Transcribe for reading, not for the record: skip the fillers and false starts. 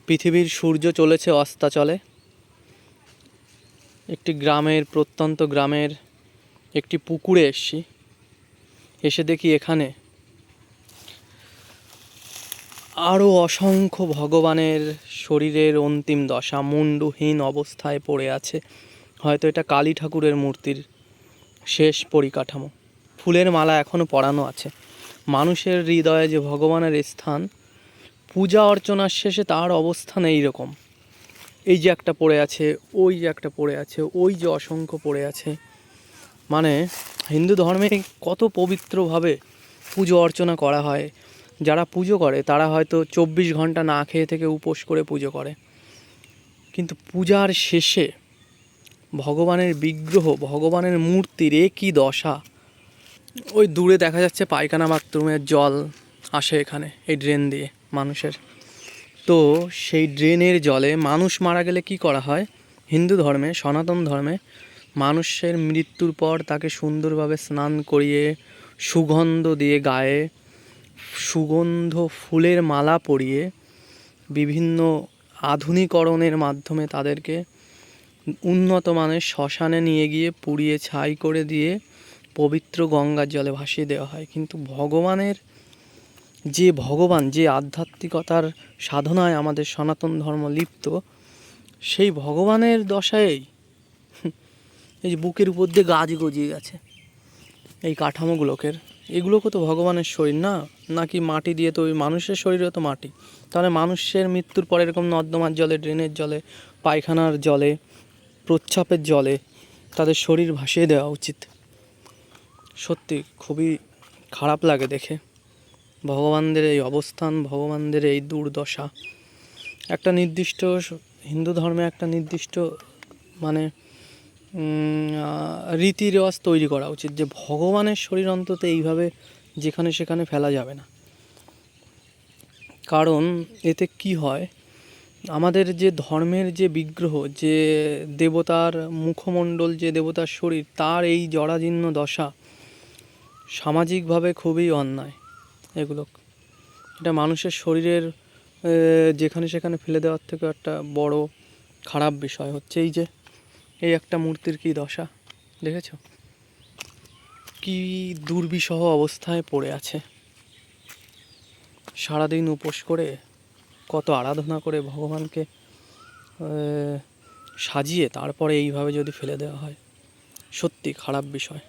পৃথিবীর সূর্য চলেছে অস্তাচলে। একটি গ্রামের, প্রত্যন্ত গ্রামের একটি পুকুরে এসেছি। এসে দেখি এখানে আরও অসংখ্য ভগবানের শরীরের অন্তিম দশা, মুণ্ডহীন অবস্থায় পড়ে আছে। হয়তো এটা কালী ঠাকুরের মূর্তির শেষ পরিকাঠামো। ফুলের মালা এখনও পরানো আছে। মানুষের হৃদয়ে যে ভগবানের স্থান, পূজা অর্চনার শেষে তার অবস্থান এইরকম। এই যে একটা পড়ে আছে, ওই যে একটা পড়ে আছে, ওই যে অসংখ্য পড়ে আছে। মানে হিন্দু ধর্মে কত পবিত্রভাবে পুজো অর্চনা করা হয়। যারা পুজো করে তারা হয়তো 24 ঘন্টা না খেয়ে থেকে উপোস করে পুজো করে, কিন্তু পূজার শেষে ভগবানের বিগ্রহ, ভগবানের মূর্তির এ কী দশা। ওই দূরে দেখা যাচ্ছে পায়খানা বাথরুমের জল আসে এখানে এই ড্রেন দিয়ে মানুষের। তো সেই ড্রেনের জলে মানুষ মারা গেলে কি করা হয় হিন্দু ধর্মে, সনাতন ধর্মে? মানুষের মৃত্যুর পর তাকে সুন্দরভাবে স্নান করিয়ে সুগন্ধ দিয়ে, গায়ে সুগন্ধ ফুলের মালা পরিয়ে, বিভিন্ন আধুনিকরণের মাধ্যমে তাদেরকে উন্নত মানের শ্মশানে নিয়ে গিয়ে পুড়িয়ে ছাই করে দিয়ে পবিত্র গঙ্গার জলে ভাসিয়ে দেওয়া হয়। কিন্তু ভগবানের যে ভগবান, যে আধ্যাত্মিকতার সাধনায় আমাদের সনাতন ধর্ম লিপ্ত, সেই ভগবানের দশায় এই যে বুকের উপর দিয়ে গাছ গজিয়ে গেছে এই কাঠামোগুলোকে, এগুলোকে তো ভগবানের শরীর না, নাকি মাটি দিয়ে তৈরি? মানুষের শরীরও তো মাটি। তাহলে মানুষের মৃত্যুর পরে এরকম নর্দমার জলে, ড্রেনের জলে, পায়খানার জলে, প্রচ্ছাপের জলে তাদের শরীর ভাসিয়ে দেওয়া উচিত। সত্যি খুবই খারাপ লাগে দেখে ভগবানদের এই অবস্থান, ভগবানদের এই দুর্দশা। একটা নির্দিষ্ট হিন্দু ধর্মে একটা নির্দিষ্ট মানে রীতি রেওয়াজ তৈরি করা উচিত যে ভগবানের শরীর অন্তত এইভাবে যেখানে সেখানে ফেলা যাবে না। কারণ এতে কি হয়, আমাদের যে ধর্মের যে বিগ্রহ, যে দেবতার মুখমণ্ডল, যে দেবতার শরীর, তার এই জরাজীর্ণ দশা সামাজিকভাবে খুবই অন্যায়। এটা মানুষের শরীরের যেখানে সেখানে ফেলে দেওয়ার থেকে একটা বড় খারাপ বিষয় হচ্ছে এই একটা মূর্তির কী দশা দেখেছ, কি দুর্বিষহ অবস্থায় পড়ে আছে। সারাদিন উপোস করে, কত আরাধনা করে ভগবানকে সাজিয়ে তারপরে এইভাবে যদি ফেলে দেওয়া হয়, সত্যি খারাপ বিষয়।